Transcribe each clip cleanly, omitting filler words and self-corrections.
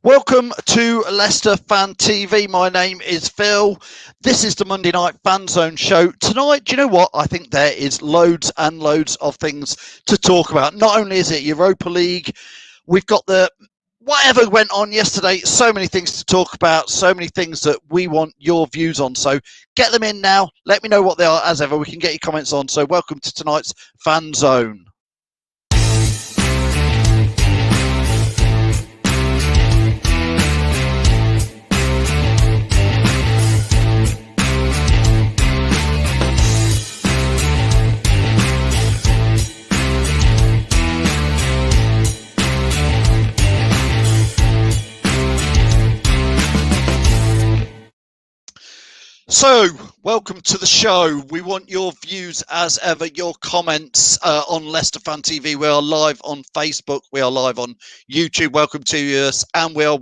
Welcome to Leicester Fan TV. My name is Phil. This is the Monday Night Fanzone Show. Tonight, do you know what? I think there is loads and loads of things to talk about. Not only is it Europa League, we've got the whatever went on yesterday. So many things to talk about, so many things that we want your views on. So get them in now. Let me know what they are. As ever, we can get your comments on. So welcome to tonight's Fan Zone. So, welcome to the show. We want your views as ever, your comments on Leicester Fan TV. We are live on Facebook. We are live on YouTube. Welcome to us. And we are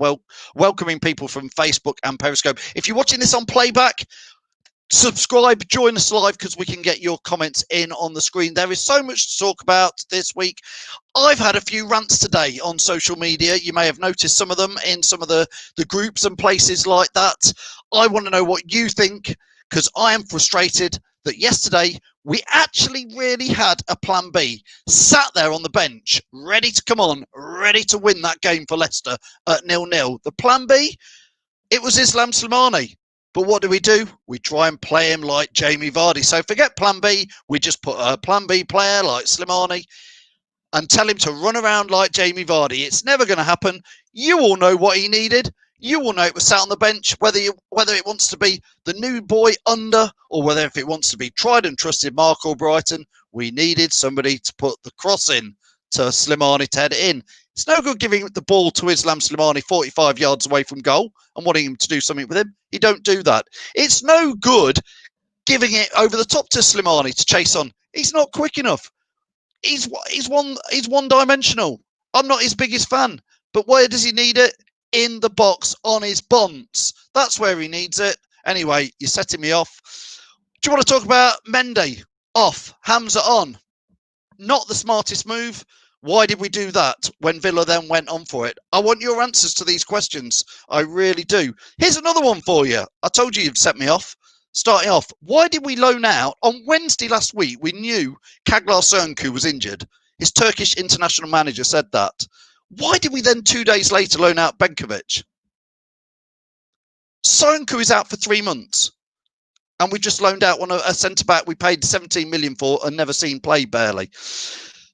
welcoming people from Facebook and Periscope. If you're watching this on playback, subscribe, join us live because we can get your comments in on the screen. There is so much to talk about this week. I've had a few rants today on social media. You may have noticed some of them in some of the groups and places like that. I want to know what you think because I am frustrated that yesterday we actually really had a plan B, sat there on the bench, ready to come on, ready to win that game for Leicester at 0-0. The plan B, it was Islam Slimani. But what do? We try and play him like Jamie Vardy. So forget plan B. We just put a plan B player like Slimani and tell him to run around like Jamie Vardy. It's never going to happen. You all know what he needed. You all know it was sat on the bench, whether it wants to be the new boy under or whether if it wants to be tried and trusted Mark Albrighton. We needed somebody to put the cross in to Slimani to head it in. It's no good giving the ball to Islam Slimani 45 yards away from goal and wanting him to do something with him. He don't do that. It's no good giving it over the top to Slimani to chase on. He's not quick enough. He's one-dimensional. I'm not his biggest fan. But where does he need it? In the box on his bonds. That's where he needs it. Anyway, you're setting me off. Do you want to talk about Mendy? Off. Hamza on. Not the smartest move. Why did we do that when Villa then went on for it? I want your answers to these questions. I really do. Here's another one for you. I told you you'd set me off. Starting off, why did we loan out? On Wednesday last week, we knew Kaglar Soyuncu was injured. His Turkish international manager said that. Why did we then 2 days later loan out Benkovic? Soyuncu is out for 3 months. And we just loaned out a centre-back we paid 17 million for and never seen play barely.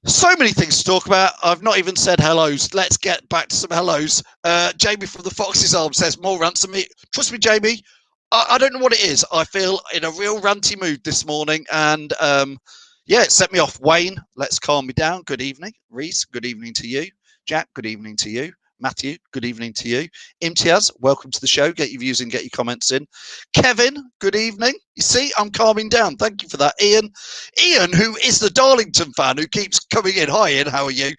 So many things to talk about. I've not even said hellos. Let's get back to some hellos. Jamie from the Fox's Arm says, more rants than me. Trust me, Jamie, I don't know what it is. I feel in a real ranty mood this morning. And yeah, it set me off. Wayne, let's calm me down. Good evening. Reese, good evening to you. Jack, good evening to you. Matthew, good evening to you. Imtiaz, welcome to the show. Get your views in, get your comments in. Kevin, good evening. You see, I'm calming down. Thank you for that. Ian, who is the Darlington fan who keeps coming in. Hi, Ian. How are you?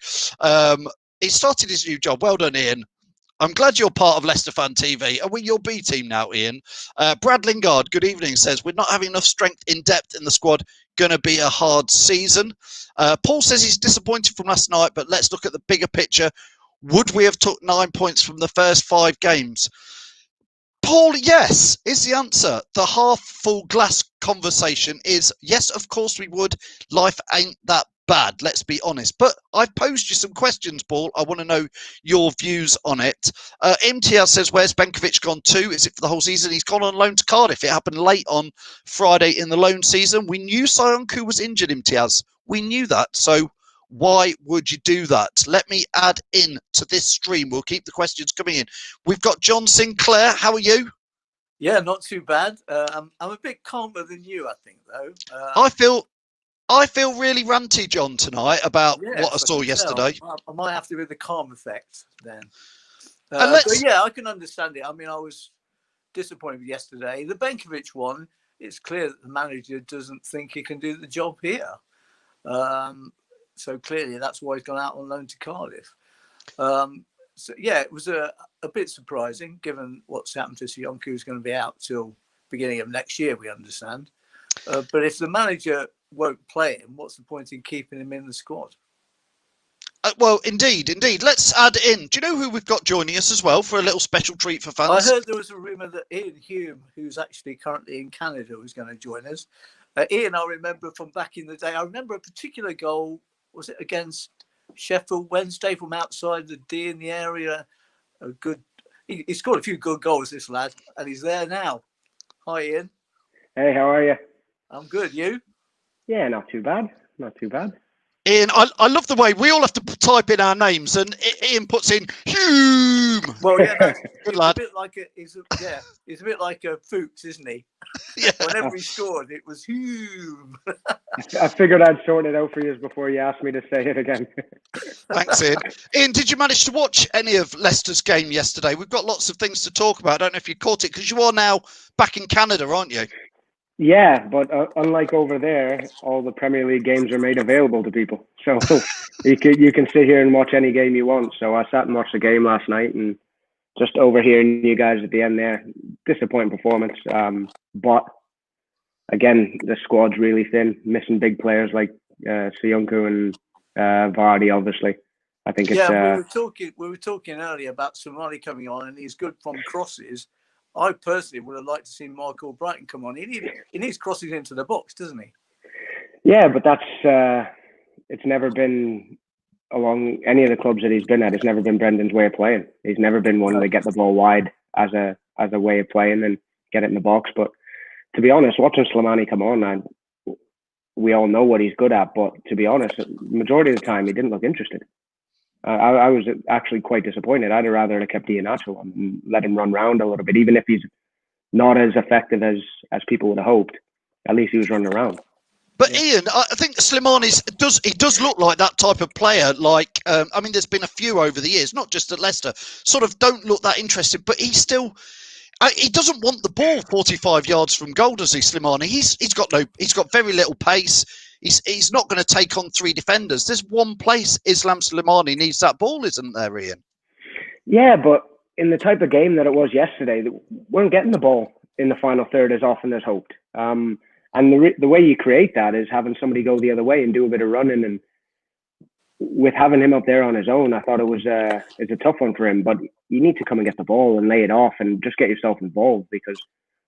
He started his new job. Well done, Ian. I'm glad you're part of Leicester Fan TV. Are we your B team now, Ian? Brad Lingard, good evening, says, we're not having enough strength in depth in the squad. Going to be a hard season. Paul says he's disappointed from last night, but let's look at the bigger picture. Would we have took 9 points from the first 5 games? Paul, yes, is the answer. The half full glass conversation is, yes, of course we would. Life ain't that bad, let's be honest. But I've posed you some questions, Paul. I want to know your views on it. MTL says, where's Benkovic gone to? Is it for the whole season? He's gone on loan to Cardiff. It happened late on Friday in the loan season. We knew Soyuncu was injured, MTL. We knew that. So why would you do that? Let me add in to this stream. We'll keep the questions coming in. We've got John Sinclair. How are you? Yeah, not too bad. I'm a bit calmer than you, I think, though. I feel really ranty, John, tonight about what I saw yesterday. I might have to be the calm effect then. But yeah, I can understand it. I mean, I was disappointed with yesterday. The Benkovic one, it's clear that the manager doesn't think he can do the job here. So clearly that's why he's gone out on loan to Cardiff. So yeah, it was a bit surprising given what's happened to Soyuncu, who's going to be out till beginning of next year, we understand. But if the manager won't play him, what's the point in keeping him in the squad? Well, indeed. Let's add in. Do you know who we've got joining us as well for a little special treat for fans? I heard there was a rumour that Ian Hume, who's actually currently in Canada, was going to join us. Ian, I remember from back in the day, I remember a particular goal, was it against Sheffield Wednesday from outside the D in the area? A good, he scored a few good goals, this lad, and he's there now. Hi, Ian. Hey, how are you? I'm good. You? Yeah, not too bad. Not too bad. Ian, I love the way we all have to type in our names, and Ian puts in Hume. Well, yeah, good lad. A bit like he's a bit like a Fuchs, isn't he? Yeah. Whenever he scored, it was Hume. I figured I'd sort it out for you before you asked me to say it again. Thanks, Ian. Ian, did you manage to watch any of Leicester's game yesterday? We've got lots of things to talk about. I don't know if you caught it because you are now back in Canada, aren't you? Yeah, but unlike over there, all the Premier League games are made available to people. So you can sit here and watch any game you want. So I sat and watched the game last night, and just overhearing you guys at the end there, disappointing performance. But again, the squad's really thin, missing big players like Sionku and Vardy. Obviously, I think it's. Yeah, we were talking earlier about Somali coming on, and he's good from crosses. I personally would have liked to see Michael Brighton come on. He needs crosses into the box, doesn't he? Yeah, but that's it's never been along any of the clubs that he's been at. It's never been Brendan's way of playing. He's never been one to get the ball wide as a way of playing and get it in the box. But to be honest, watching Slimani come on, we all know what he's good at. But to be honest, the majority of the time he didn't look interested. I was actually quite disappointed. I'd have rather have kept Iheanacho and let him run around a little bit, even if he's not as effective as people would have hoped. At least he was running around. But yeah. Ian, I think Slimani does look like that type of player. Like, I mean, there's been a few over the years, not just at Leicester, sort of don't look that interested. But he's still, he doesn't want the ball 45 yards from goal, does he, Slimani? He's got very little pace. He's not going to take on three defenders. There's one place Islam Slimani needs that ball, isn't there, Ian? Yeah, but in the type of game that it was yesterday, we weren't getting the ball in the final third as often as hoped. And the way you create that is having somebody go the other way and do a bit of running. And with having him up there on his own, I thought it's a tough one for him. But you need to come and get the ball and lay it off and just get yourself involved, because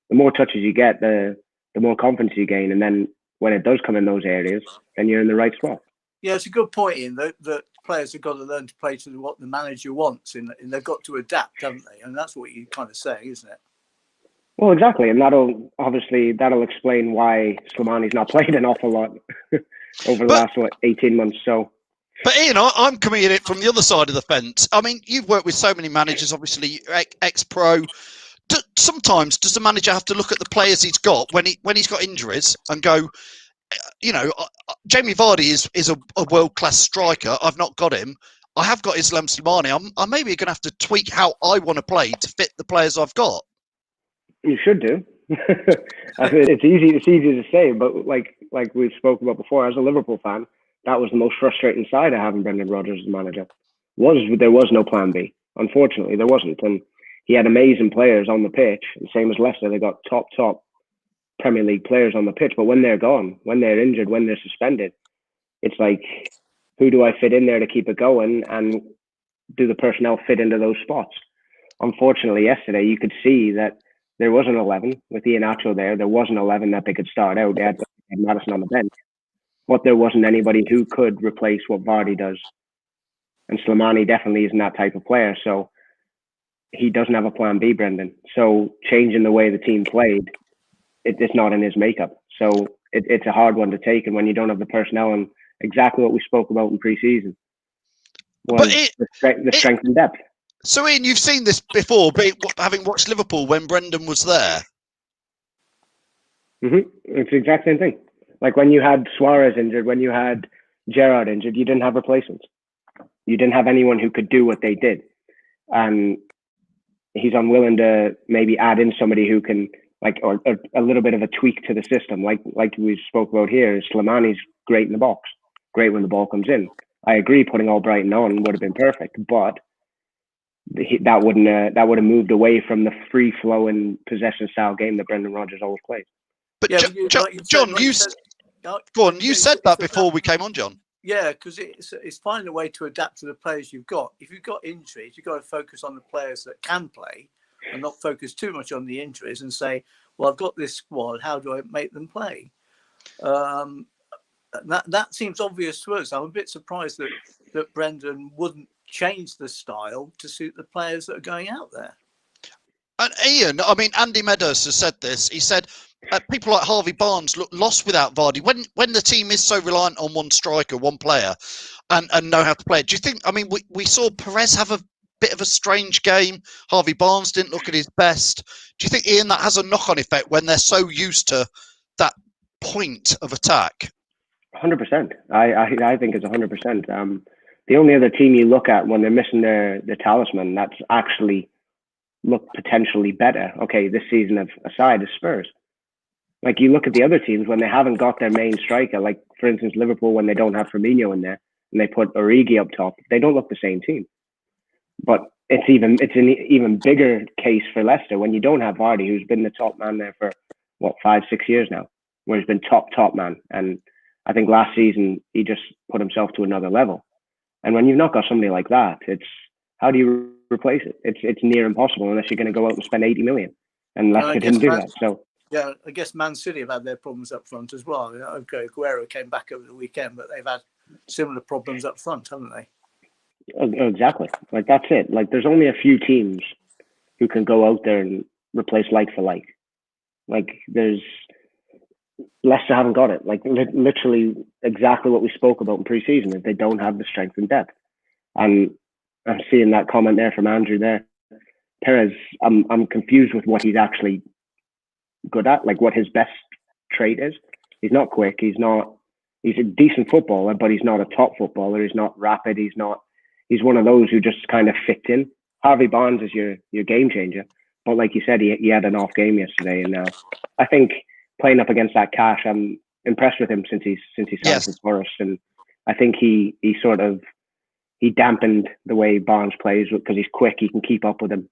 the more touches you get, the more confidence you gain. And then when it does come in those areas, then you're in the right spot. Yeah, it's a good point, Ian, that players have got to learn to play to what the manager wants, and they've got to adapt, haven't they? And that's what you kind of say, isn't it? Well, exactly. And that'll explain why Slimani's not played an awful lot over the last 18 months. So. But Ian, I'm coming at it from the other side of the fence. I mean, you've worked with so many managers, obviously ex-pro. Sometimes does the manager have to look at the players he's got when he's got injuries and go, you know, Jamie Vardy is a world-class striker. I've not got him. I have got Islam Slimani. I'm maybe going to have to tweak how I want to play to fit the players I've got. You should do. I mean, it's easy to say, but like we've spoken about before, as a Liverpool fan, that was the most frustrating side of having Brendan Rodgers as manager. There was no plan B. Unfortunately, there wasn't, and he had amazing players on the pitch. And same as Leicester, they got top Premier League players on the pitch. But when they're gone, when they're injured, when they're suspended, it's like, who do I fit in there to keep it going? And do the personnel fit into those spots? Unfortunately, yesterday, you could see that there was an 11 with Iheanacho there. There was an 11 that they could start out. They had Maddison on the bench. But there wasn't anybody who could replace what Vardy does. And Slimani definitely isn't that type of player. So he doesn't have a plan B, Brendan. So changing the way the team played, it's not in his makeup. So it's a hard one to take. And when you don't have the personnel, and exactly what we spoke about in pre-season, was the strength and depth. So Ian, you've seen this before, having watched Liverpool when Brendan was there. Mm-hmm. It's the exact same thing. Like when you had Suarez injured, when you had Gerrard injured, you didn't have replacements. You didn't have anyone who could do what they did. And he's unwilling to maybe add in somebody who can, or a little bit of a tweak to the system. Like we spoke about here, Slimani's great in the box, great when the ball comes in. I agree, putting all Brighton on would have been perfect, but that would have moved away from the free-flowing possession-style game that Brendan Rodgers always plays. But yeah, John, you said that before we came on, John. Yeah, because it's finding a way to adapt to the players you've got. If you've got injuries, you've got to focus on the players that can play and not focus too much on the injuries and say, well, I've got this squad, how do I make them play? That seems obvious to us. I'm a bit surprised that Brendan wouldn't change the style to suit the players that are going out there. And Ian, I mean, Andy Meadows has said this. He said people like Harvey Barnes look lost without Vardy. When the team is so reliant on one striker, one player, and know how to play it, do you think, I mean, we saw Perez have a bit of a strange game. Harvey Barnes didn't look at his best. Do you think, Ian, that has a knock-on effect when they're so used to that point of attack? 100%. I think it's 100%. The only other team you look at when they're missing their talisman that's actually look potentially better, okay, this season aside, is Spurs. Like, you look at the other teams when they haven't got their main striker, like, for instance, Liverpool, when they don't have Firmino in there and they put Origi up top, they don't look the same team. But it's an even bigger case for Leicester when you don't have Vardy, who's been the top man there for, 5-6 years now, where he's been top man. And I think last season he just put himself to another level. And when you've not got somebody like that, it's, how do you replace it? It's near impossible unless you're going to go out and spend 80 million. And Leicester didn't do that. So yeah, I guess Man City have had their problems up front as well. Okay, Aguero came back over the weekend, but they've had similar problems up front, haven't they? Exactly. Like, that's it. Like, there's only a few teams who can go out there and replace like for like. Like, Leicester haven't got it. Like, literally exactly what we spoke about in pre-season is they don't have the strength and depth. And I'm seeing that comment there from Andrew there. Perez, I'm confused with what he's actually good at, like what his best trait is. He's not quick. He's a decent footballer, but he's not a top footballer. He's not rapid. He's one of those who just kind of fits in. Harvey Barnes is your game changer. But like you said, he had an off game yesterday. And I think playing up against that Cash, I'm impressed with him since he signed with Forest. And I think he dampened the way Barnes plays because he's quick. He can keep up with him.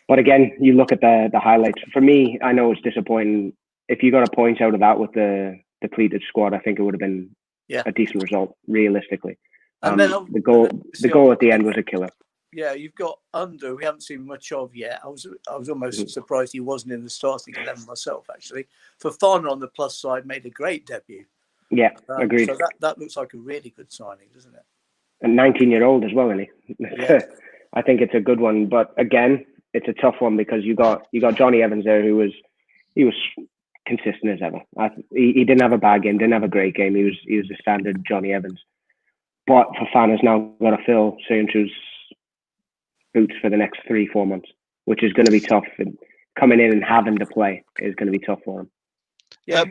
But again, you look at the highlights. For me, I know it's disappointing. If you got a point out of that with the depleted squad, I think it would have been a decent result, realistically. And then the goal at the end was a killer. Yeah, you've got Under, we haven't seen much of yet. I was almost surprised he wasn't in the starting 11 myself, actually. Fofana on the plus side made a great debut. Yeah, agreed. So that looks like a really good signing, doesn't it? And 19-year-old as well, isn't he? Yeah. I think it's a good one, but again, it's a tough one because you got Johnny Evans there, who was consistent as ever. He didn't have a bad game, didn't have a great game. He was a standard Johnny Evans. But Fofana's now got to fill Söyüncü's boots for the next 3-4 months, which is going to be tough. And coming in and having to play is going to be tough for him. Yeah,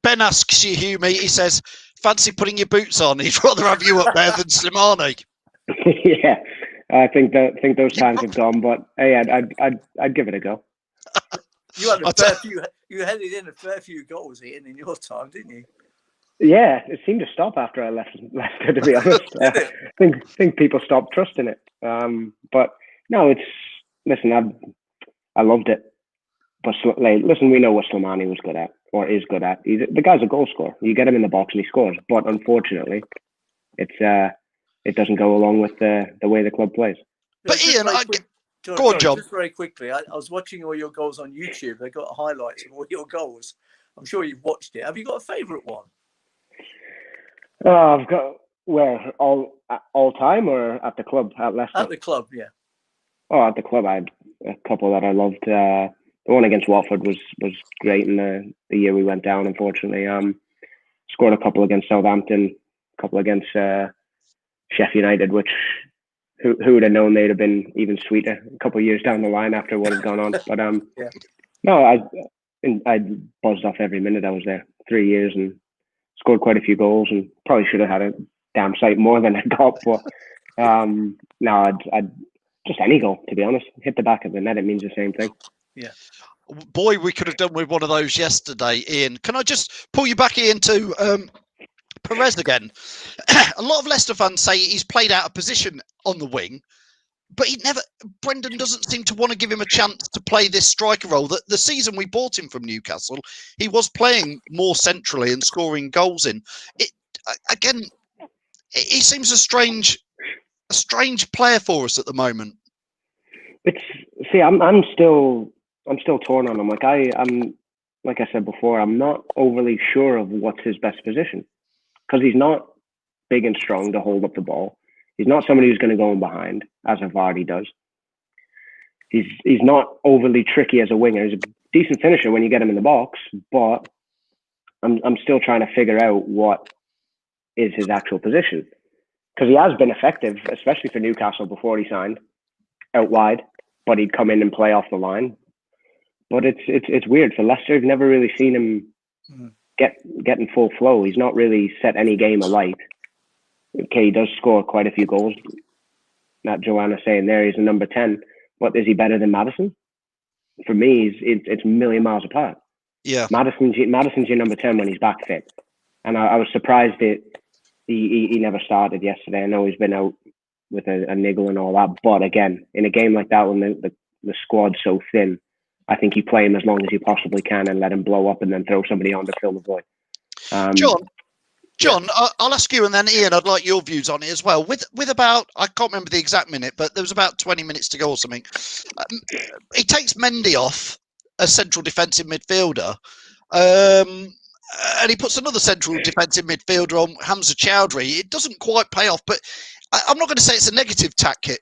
Ben asks you, Hume, he says, fancy putting your boots on? He'd rather have you up there than Slimani. Yeah, I think those times have gone, but hey, I'd give it a go. You had a fair few. You headed in a fair few goals, Ian, in your time, didn't you? Yeah, it seemed to stop after I left. To be honest, I think people stopped trusting it. But no, listen, I loved it. But listen, we know what Slimani was good at, or is good at. The guy's a goal scorer. You get him in the box and he scores. But unfortunately, it doesn't go along with the way the club plays. But Ian, go on, John. Just very quickly, I was watching all your goals on YouTube. They got highlights of all your goals. I'm sure you've watched it. Have you got a favourite one? I've got all time or at the club at Leicester? At the club, yeah. Oh, at the club, I had a couple that I loved. The one against Watford was great in the year we went down. Unfortunately, scored a couple against Southampton, a couple against Sheffield United, which who would have known they'd have been even sweeter a couple of years down the line after what had gone on. But yeah. No, I buzzed off every minute I was there. 3 years and scored quite a few goals, and probably should have had a damn sight more than I got. But no, I'd just any goal, to be honest. Hit the back of the net, it means the same thing. Yeah. Boy, we could have done with one of those yesterday, Ian. Can I just pull you back into Perez again? A lot of Leicester fans say he's played out of position on the wing, but Brendan doesn't seem to want to give him a chance to play this striker role. The season we bought him from Newcastle, he was playing more centrally and scoring goals in. again, he seems a strange player for us at the moment. I'm still torn on him. Like I said before, I'm not overly sure of what's his best position, because he's not big and strong to hold up the ball. He's not somebody who's going to go in behind, as Vardy does. He's not overly tricky as a winger. He's a decent finisher when you get him in the box, but I'm still trying to figure out what is his actual position, because he has been effective, especially for Newcastle before he signed, out wide, but he'd come in and play off the line. But it's weird. For Leicester, I've never really seen him get in full flow. He's not really set any game alight. Okay, he does score quite a few goals. That Joanna's saying there, he's a number 10. But is he better than Maddison? For me, it's a million miles apart. Yeah, Maddison's your number 10 when he's back fit. And I was surprised that he never started yesterday. I know he's been out with a niggle and all that. But again, in a game like that, when the squad's so thin, I think you play him as long as you possibly can and let him blow up and then throw somebody on to fill the void. John, I'll ask you, and then Ian, I'd like your views on it as well. With about, I can't remember the exact minute, but there was about 20 minutes to go or something. He takes Mendy off, a central defensive midfielder, and he puts another central defensive midfielder on, Hamza Chowdhury. It doesn't quite pay off, but I'm not going to say it's a negative tactic,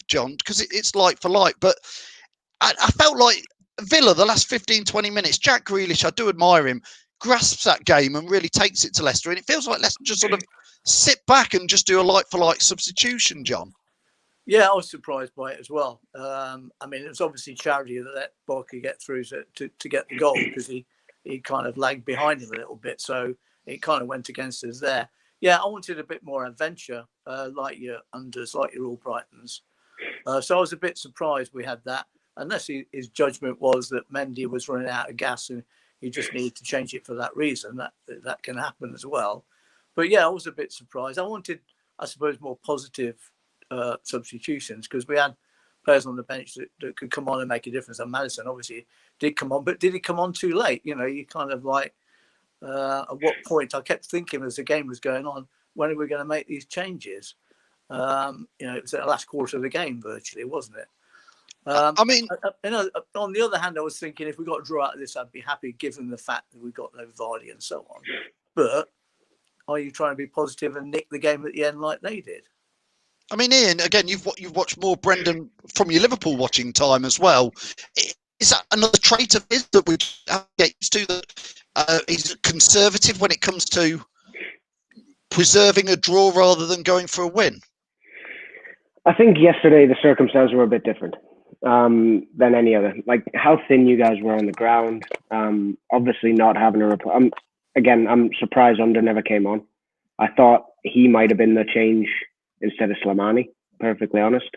John, because it's like for like, but I felt like Villa, the last 15, 20 minutes, Jack Grealish, I do admire him, grasps that game and really takes it to Leicester. And it feels like Leicester just sort of sit back and just do a like-for-like substitution, John. Yeah, I was surprised by it as well. I mean, it was obviously Chowdhury that let Barkley get through to get the goal, because he kind of lagged behind him a little bit. So it kind of went against us there. Yeah, I wanted a bit more adventure, like your unders, like your Albrightons. So I was a bit surprised we had that, unless his judgment was that Mendy was running out of gas and he just needed to change it for that reason. That can happen as well. But yeah, I was a bit surprised. I wanted, I suppose, more positive substitutions, because we had players on the bench that could come on and make a difference. And Maddison obviously did come on, but did he come on too late? You know, you kind of like, at what point? I kept thinking as the game was going on, when are we going to make these changes? You know, it was the last quarter of the game virtually, wasn't it? I mean, on the other hand, I was thinking if we got a draw out of this, I'd be happy, given the fact that we got no Vardy and so on. But are you trying to be positive and nick the game at the end like they did? I mean, Ian, again, you've watched more Brendan from your Liverpool watching time as well. Is that another trait of his that we have to get used to? That he's conservative when it comes to preserving a draw rather than going for a win? I think yesterday the circumstances were a bit different than any other. Like how thin you guys were on the ground. Obviously not having a reply. I'm surprised Under never came on. I thought he might have been the change instead of Slimani, perfectly honest.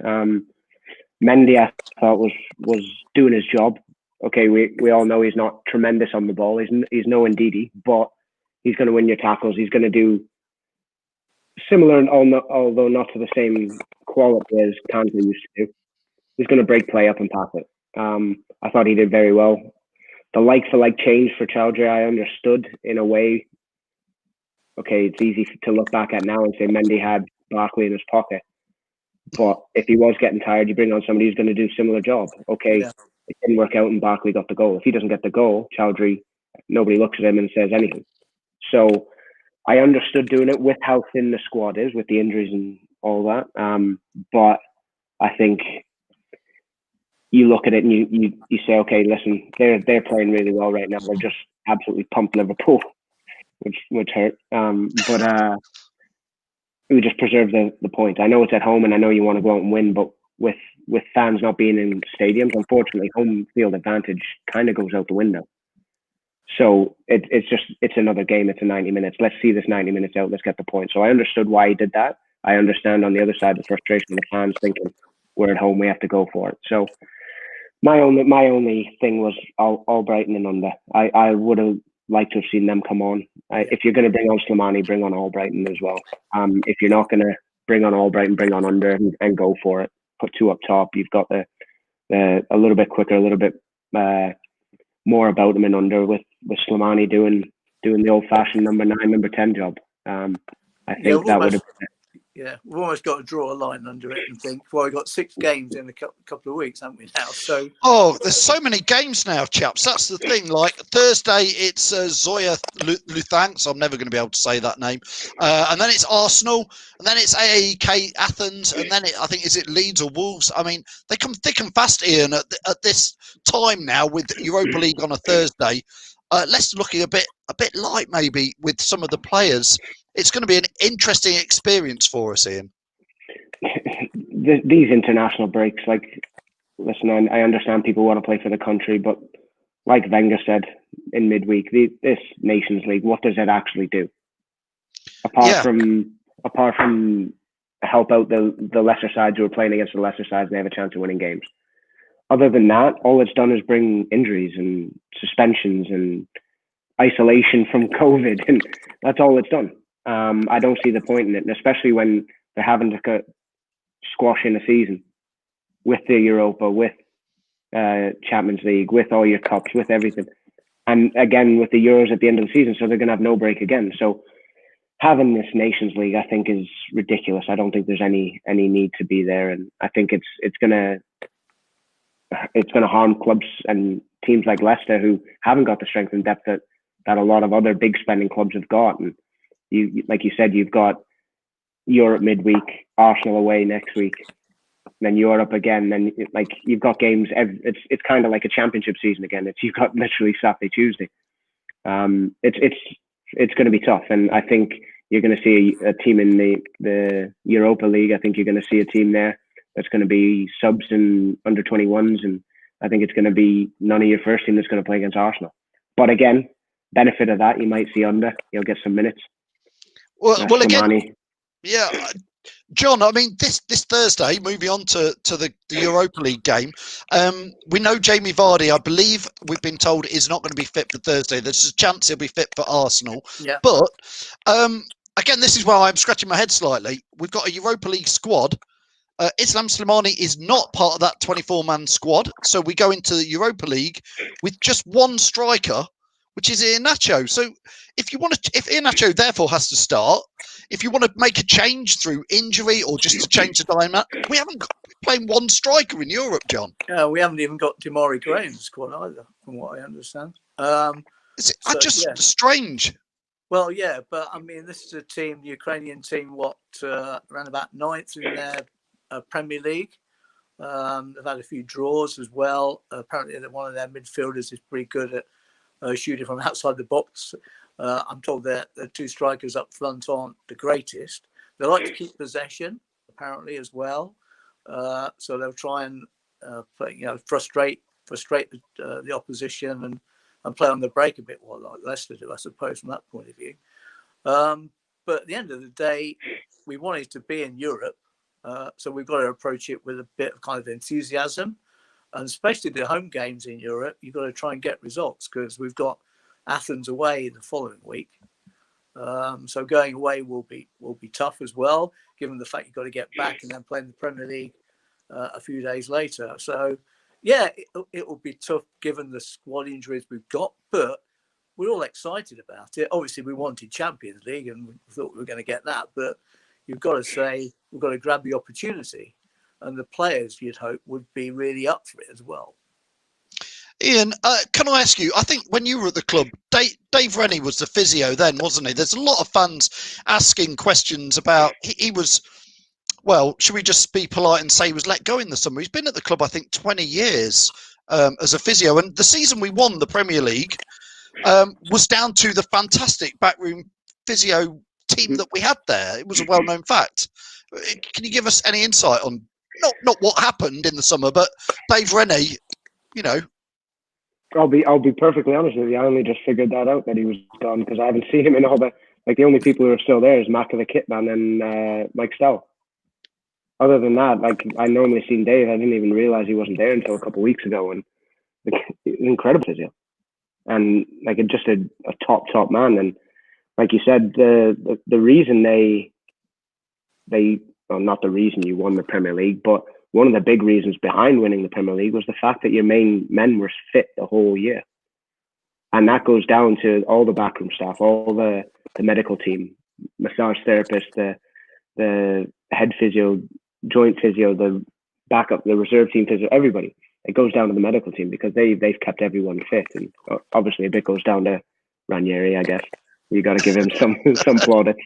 Mendy, I thought, was doing his job. Okay, we all know he's not tremendous on the ball. He's no Ndidi, but he's going to win your tackles. He's going to do similar, although not to the same quality as Kante used to do. He's going to break play up and pass it. I thought he did very well. The like-for-like change for Chowdhury, I understood in a way. Okay, it's easy to look back at now and say Mendy had Barkley in his pocket. But if he was getting tired, you bring on somebody who's going to do a similar job. Okay, yeah. It didn't work out and Barkley got the goal. If he doesn't get the goal, Chowdhury, nobody looks at him and says anything. So I understood doing it with how thin the squad is, with the injuries and all that. But I think you look at it and you say, okay, listen, they're playing really well right now. They're just absolutely pumped Liverpool, which hurt. But we just preserve the point. I know it's at home and I know you want to go out and win, but with fans not being in stadiums, unfortunately, home field advantage kind of goes out the window. So it's another game. It's a 90 minutes. Let's see this 90 minutes out. Let's get the point. So I understood why he did that. I understand on the other side the frustration of the fans thinking we're at home, we have to go for it. So my only thing was Albrighton and Under. I would have liked to have seen them come on. If you're going to bring on Slimani, bring on Albrighton as well. If you're not going to bring on Albrighton, bring on Under and go for it. Put two up top. You've got a little bit quicker, a little bit more about them in Under with Slimani doing the old-fashioned number 9, number 10 job. I think that would have. Yeah, we've almost got to draw a line under it and think, well, we've got 6 games in a couple of weeks, haven't we now? So there's so many games now, chaps. That's the thing. Like Thursday, it's Zoya Luthanks. I'm never going to be able to say that name. And then it's Arsenal, and then it's AEK Athens, and then I think, is it Leeds or Wolves? I mean, they come thick and fast, Ian, at this time now with Europa League on a Thursday. Leicester looking a bit light maybe with some of the players. It's going to be an interesting experience for us, Ian. These international breaks, listen, I understand people want to play for the country, but like Wenger said in midweek, this Nations League, what does it actually do? Apart from help out the lesser sides who are playing against the lesser sides and they have a chance of winning games. Other than that, all it's done is bring injuries and suspensions and isolation from COVID, and that's all it's done. I don't see the point in it, and especially when they're having to squash in a season with the Europa, with Champions League, with all your cups, with everything. And again, with the Euros at the end of the season, so they're going to have no break again. So having this Nations League, I think, is ridiculous. I don't think there's any need to be there, and I think it's going to harm clubs and teams like Leicester who haven't got the strength and depth that a lot of other big spending clubs have got. And you, like you said, you've got Europe midweek, Arsenal away next week, then Europe again. Then you've got games. It's kind of like a championship season again. You've got literally Saturday, Tuesday. It's going to be tough, and I think you're going to see a team in the Europa League. I think you're going to see a team there that's going to be subs and under 21s, and I think it's going to be none of your first team that's going to play against Arsenal. But again, benefit of that, you might see He'll get some minutes. Well, again, yeah, John. I mean, this Thursday, moving on to the Europa League game, we know Jamie Vardy, I believe we've been told, is not going to be fit for Thursday. There's a chance he'll be fit for Arsenal. Yeah. But again, this is where I'm scratching my head slightly. We've got a Europa League squad. Islam Slimani is not part of that 24-man squad, so we go into the Europa League with just one striker, which is Iheanacho. So if Iheanacho therefore has to start, if you want to make a change through injury or just to change the dynamic, we haven't got playing one striker in Europe, John. We haven't even got Demari Gray in the squad either, from what I understand. Strange. Well, yeah, but I mean, this is a team, the Ukrainian team, around about 9th in their Premier League. They've had a few draws as well. Apparently, one of their midfielders is pretty good at shooting from outside the box. I'm told that the 2 strikers up front aren't the greatest. They like to keep possession, apparently, as well. So they'll try and frustrate the opposition and play on the break a bit, more like Leicester do, I suppose, from that point of view. But at the end of the day, we wanted to be in Europe. So we've got to approach it with a bit of kind of enthusiasm, and especially the home games in Europe, you've got to try and get results because we've got Athens away the following week. So going away will be tough as well, given the fact you've got to get back and then play in the Premier League a few days later. So yeah, it will be tough given the squad injuries we've got, but we're all excited about it. Obviously, we wanted Champions League and we thought we were going to get that, but you've got to say we've got to grab the opportunity, and the players, you'd hope, would be really up for it as well. Ian, can I ask you, I think when you were at the club, Dave Rennie was the physio then, wasn't he? There's a lot of fans asking questions about, he was, well, should we just be polite and say he was let go in the summer? He's been at the club, I think, 20 years as a physio. And the season we won the Premier League was down to the fantastic backroom physio team that we had there. It was a well-known fact. Can you give us any insight on not what happened in the summer, but Dave Rennie, you know? I'll be perfectly honest with you. I only just figured that out that he was gone because I haven't seen him in all the the only people who are still there is Mac of the Kitman and Mike Stell. Other than that, I normally seen Dave. I didn't even realize he wasn't there until a couple of weeks ago, and incredible physio, and just a top man. And like you said, the reason they well, not the reason you won the Premier League, but one of the big reasons behind winning the Premier League was the fact that your main men were fit the whole year. And that goes down to all the backroom staff, all the medical team, massage therapist, the head physio, joint physio, the backup, the reserve team physio, everybody. It goes down to the medical team because they've kept everyone fit, and obviously a bit goes down to Ranieri, I guess. You got to give him some plaudits.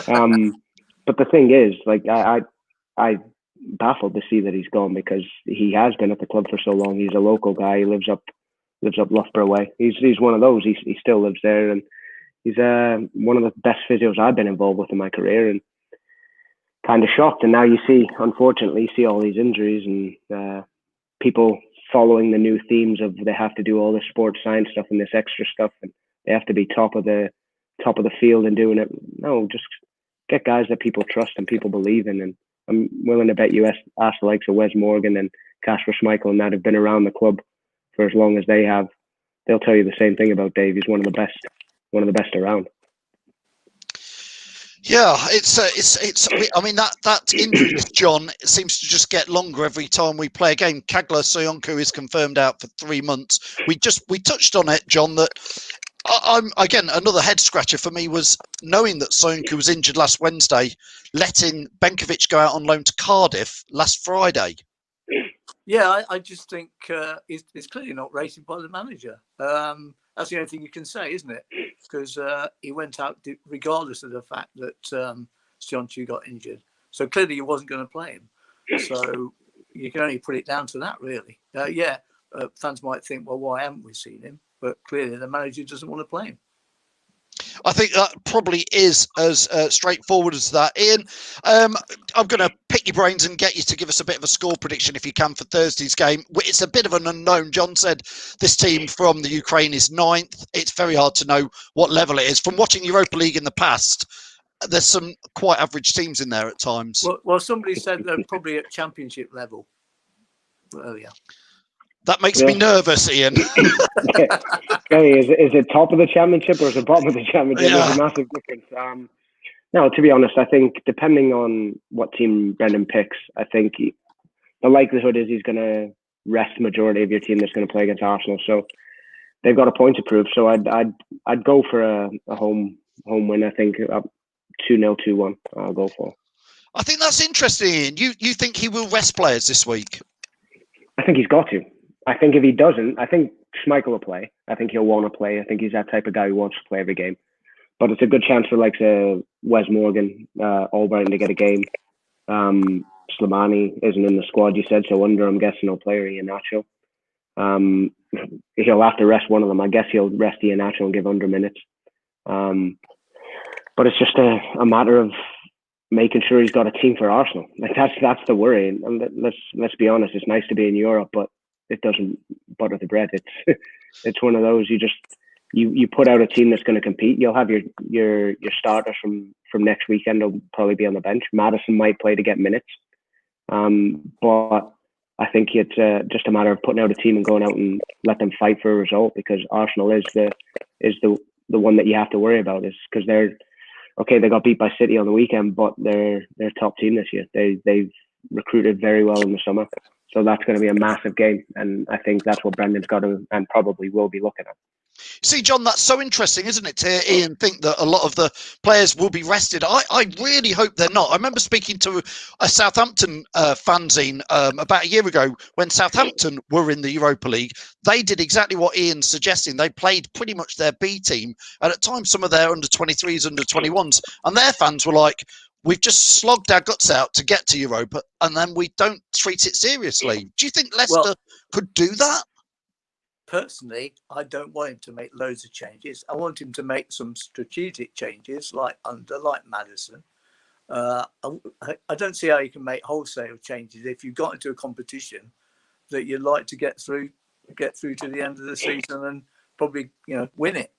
But the thing is, like, I baffled to see that he's gone because he has been at the club for so long. He's a local guy. He lives up Loughborough way. He's one of those. He still lives there, and he's one of the best physios I've been involved with in my career, and kind of shocked. And now unfortunately, you see all these injuries and people following the new themes of they have to do all this sports science stuff and this extra stuff, and they have to be top of the field and doing it. No, just get guys that people trust and people believe in. And I'm willing to bet you ask the likes of Wes Morgan and Kasper Schmeichel and that have been around the club for as long as they have. They'll tell you the same thing about Dave. He's one of the best around. Yeah, it's. I mean, that injury list, John, seems to just get longer every time we play a game. Kagler Soyuncu is confirmed out for 3 months. We touched on it, John. That I'm again another head scratcher for me was knowing that Soyuncu was injured last Wednesday, letting Benkovic go out on loan to Cardiff last Friday. Yeah, I just think it's clearly not rated by the manager. That's the only thing you can say, isn't it? Because he went out regardless of the fact that Soyuncu got injured. So clearly he wasn't going to play him. So you can only put it down to that, really. Fans might think, well, why haven't we seen him? But clearly the manager doesn't want to play him. I think that probably is as straightforward as that. Ian, I'm going to pick your brains and get you to give us a bit of a score prediction if you can for Thursday's game. It's a bit of an unknown. John said this team from the Ukraine is 9th. It's very hard to know what level it is. From watching Europa League in the past, there's some quite average teams in there at times. Well, somebody said they're probably at championship level earlier. That makes me nervous, Ian. Hey, is it top of the championship or is it bottom of the championship? Yeah. There's a massive difference. No, to be honest, I think depending on what team Brendan picks, I think the likelihood is he's going to rest the majority of your team that's going to play against Arsenal. So they've got a point to prove. So I'd go for a home win. I think 2-0, 2-1. I'll go for. I think that's interesting, Ian. You think he will rest players this week? I think he's got to. I think if he doesn't, I think Schmeichel will play. I think he'll want to play. I think he's that type of guy who wants to play every game. But it's a good chance for like Wes Morgan, Albrighton to get a game. Slimani isn't in the squad, you said, so under, I'm guessing he'll play Iheanacho. He'll have to rest one of them. I guess he'll rest Iheanacho and give under minutes. But it's just a matter of making sure he's got a team for Arsenal. Like that's the worry. And let's be honest, it's nice to be in Europe, but it doesn't butter the bread. It's one of those you put out a team that's going to compete. You'll have your starters from next weekend. They'll probably be on the bench. Maddison might play to get minutes, but I think it's just a matter of putting out a team and going out and let them fight for a result, because Arsenal is the one that you have to worry about, is because they got beat by City on the weekend, but they're top team this year. They've recruited very well in the summer. So that's going to be a massive game. And I think that's what Brendan's got to and probably will be looking at. See, John, that's so interesting, isn't it, to hear Ian think that a lot of the players will be rested. I really hope they're not. I remember speaking to a Southampton fanzine about a year ago when Southampton were in the Europa League. They did exactly what Ian's suggesting. They played pretty much their B team, and at times some of their under-23s, under-21s, and their fans were like, we've just slogged our guts out to get to Europa, and then we don't treat it seriously. Do you think Leicester could do that? Personally, I don't want him to make loads of changes. I want him to make some strategic changes, like Maddison. I don't see how you can make wholesale changes if you've got into a competition that you'd like to get through to the end of the season and probably win it.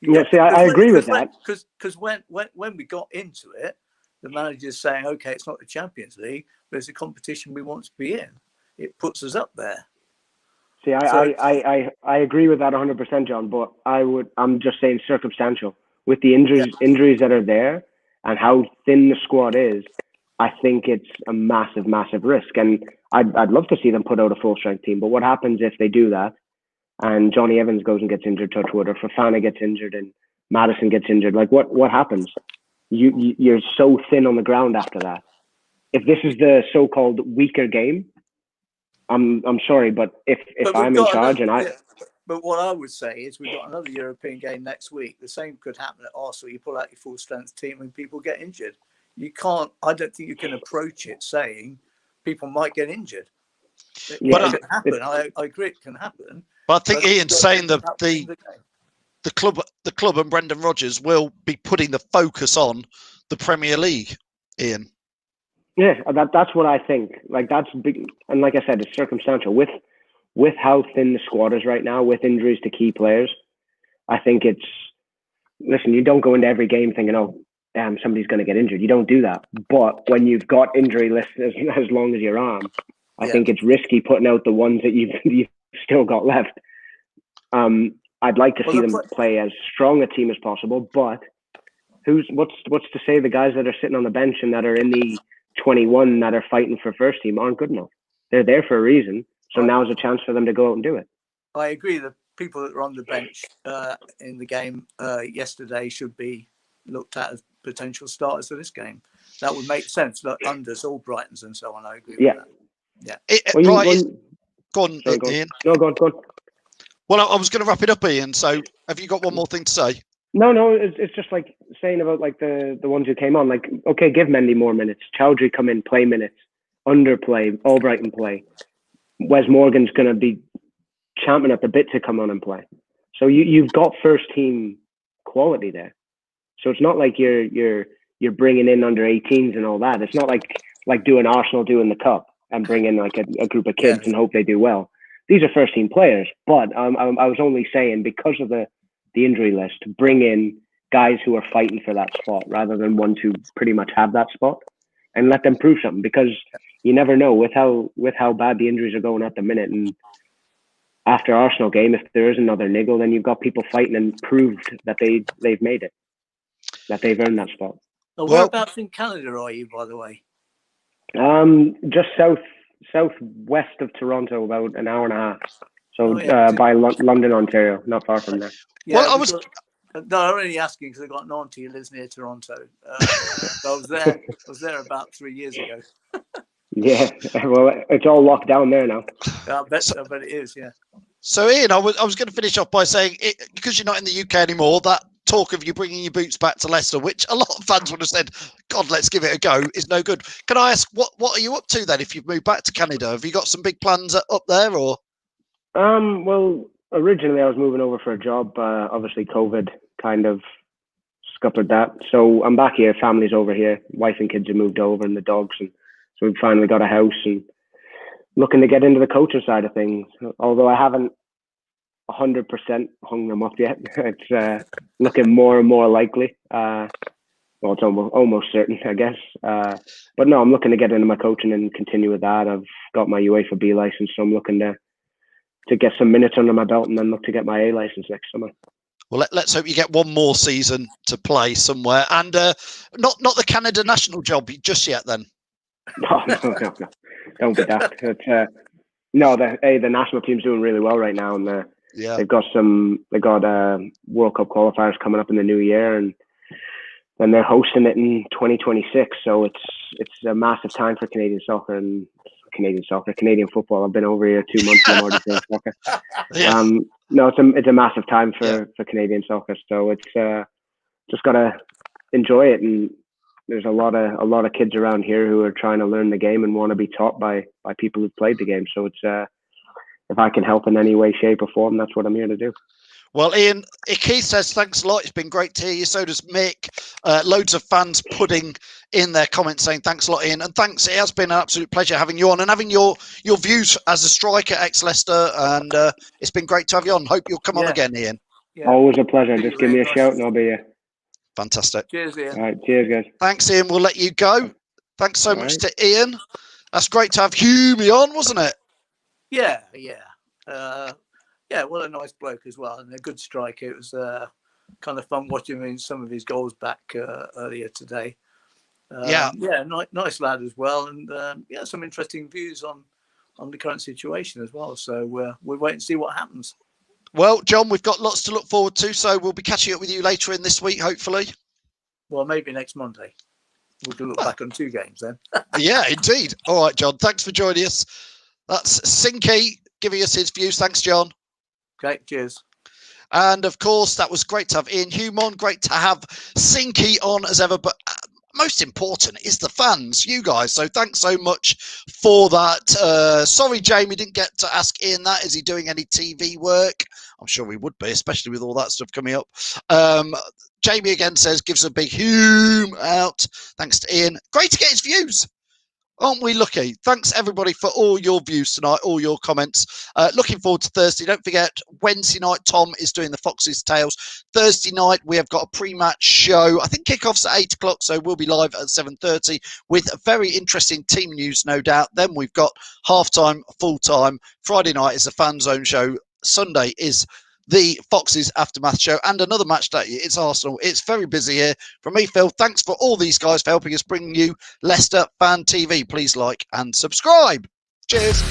I agree with that. Because when we got into it, the manager's saying, okay, it's not the Champions League, but it's a competition we want to be in. It puts us up there. See, I agree with that 100%, John, but I'm just saying circumstantial. With the injuries that are there and how thin the squad is, I think it's a massive, massive risk. And I'd love to see them put out a full-strength team, but what happens if they do that and Johnny Evans goes and gets injured, touch wood, or Fofana gets injured and Maddison gets injured? Like, what happens? you're so thin on the ground after that. If this is the so-called weaker game, I'm sorry, but if I'm in charge But what I would say is we've got another European game next week. The same could happen at Arsenal. You pull out your full strength team and people get injured. You can't. I don't think you can approach it saying people might get injured. It can happen. I agree, it can happen. But I think Ian's saying the club and Brendan Rodgers will be putting the focus on the Premier League. Ian. Yeah, that's what I think. Like that's big, and like I said, it's circumstantial with how thin the squad is right now, with injuries to key players. I think it's listen. You don't go into every game thinking, "Oh, damn, somebody's going to get injured." You don't do that. But when you've got injury lists as long as your arm, I think it's risky putting out the ones that you've still got left. I'd like to see them play as strong a team as possible, but what's to say the guys that are sitting on the bench and that are in the 21 that are fighting for first team aren't good enough? They're there for a reason, so now is a chance for them to go out and do it. I agree. The people that were on the bench in the game yesterday should be looked at as potential starters for this game. That would make sense. Like unders, all Brightons and so on. I agree with that. Yeah. Go on, Ian. No, go on. Well, I was going to wrap it up, Ian. So have you got one more thing to say? No, it's just like saying about like the ones who came on. Like, okay, give Mendy more minutes. Chowdhury come in, play minutes. Underplay, Albrighton play. Wes Morgan's going to be champing at the bit to come on and play. So you've got first team quality there. So it's not like you're bringing in under 18s and all that. It's not like doing Arsenal doing the cup and bring in like a group of kids and hope they do well. These are first team players, but I was only saying because of the injury list, bring in guys who are fighting for that spot rather than ones who pretty much have that spot, and let them prove something, because you never know with how bad the injuries are going at the minute. And after Arsenal game, if there is another niggle, then you've got people fighting and proved that they've made it, that they've earned that spot. Whereabouts in Canada are you, by the way? Just southwest of Toronto, about an hour and a half. So by London, Ontario, not far from there. Yeah, well, I'm only asking because I've got an auntie who lives near Toronto. So I was there about 3 years ago. Yeah, well, it's all locked down there now. I bet it is, yeah. So, Ian, I was going to finish off by saying, because you're not in the UK anymore, that talk of you bringing your boots back to Leicester, which a lot of fans would have said, God, let's give it a go, is no good. Can I ask, what are you up to then if you've moved back to Canada? Have you got some big plans up there, or? Well, originally I was moving over for a job. Obviously, COVID kind of scuppered that. So I'm back here. Family's over here. Wife and kids have moved over, and the dogs. And so we've finally got a house and looking to get into the coaching side of things. Although I haven't 100% hung them up yet. It's looking more and more likely. Well, it's almost certain, I guess. But no, I'm looking to get into my coaching and continue with that. I've got my UEFA B license, so I'm looking to get some minutes under my belt and then look to get my A license next summer. Well, let's hope you get one more season to play somewhere, and not the Canada national job just yet. Then, no, don't be daft. The national team's doing really well right now, and they've got World Cup qualifiers coming up in the new year, and then they're hosting it in 2026. So it's a massive time for Canadian football. I've been over here 2 months and I'm already saying soccer. Yeah. No, it's a massive time for Canadian soccer. So it's just gotta enjoy it. And there's a lot of kids around here who are trying to learn the game and want to be taught by people who've played the game. So it's if I can help in any way, shape, or form, that's what I'm here to do. Well, Ian, Keith says thanks a lot. It's been great to hear you. So does Mick. Loads of fans putting in their comments saying thanks a lot, Ian. And thanks. It has been an absolute pleasure having you on and having your views as a striker, ex-Leicester. And it's been great to have you on. Hope you'll come on again, Ian. Yeah. Always a pleasure. Just give me a shout and I'll be here. Fantastic. Cheers, Ian. All right, cheers, guys. Thanks, Ian. We'll let you go. Thanks so much to Ian. That's great to have Hughie on, wasn't it? Yeah. Yeah, well, a nice bloke as well, and a good striker. It was kind of fun watching some of his goals back earlier today. Nice lad as well, and some interesting views on the current situation as well. So we'll wait and see what happens. Well, John, we've got lots to look forward to, so we'll be catching up with you later in this week, hopefully. Well, maybe next Monday. We can look back on 2 games then. Yeah, indeed. All right, John. Thanks for joining us. That's Sinky giving us his views. Thanks, John. Okay, cheers. And of course, that was great to have Ian Hume on. Great to have Sinky on as ever. But most important is the fans, you guys. So thanks so much for that. Sorry, Jamie didn't get to ask Ian that. Is he doing any TV work? I'm sure he would be, especially with all that stuff coming up. Jamie again says, gives a big Hume out. Thanks to Ian. Great to get his views. Aren't we lucky? Thanks, everybody, for all your views tonight, all your comments. Looking forward to Thursday. Don't forget, Wednesday night, Tom is doing the Fox's Tales. Thursday night, we have got a pre-match show. I think kickoff's at 8 o'clock, so we'll be live at 7:30 with a very interesting team news, no doubt. Then we've got half-time, full-time. Friday night is the Fanzone Show. Sunday is the Foxes Aftermath Show, and another match day. It's Arsenal. It's very busy here. From me, Phil, thanks for all these guys for helping us bring you Leicester Fan TV. Please like and subscribe. Cheers.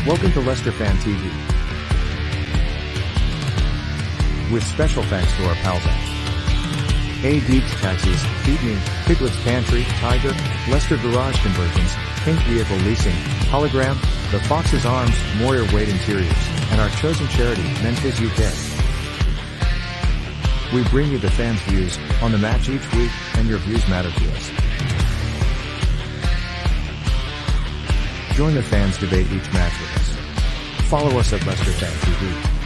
Welcome to Leicester Fan TV. With special thanks to our pals at A. Deeks Taxis, Feed Me, Piglet's Pantry, Tiger, Leicester Garage Conversions, Pink Vehicle Leasing, Hologram, The Fox's Arms, Moyer Wade Interiors, and our chosen charity, Memphis UK. We bring you the fans' views on the match each week, and your views matter to us. Join the fans debate each match with us. Follow us at Leicester Fan TV.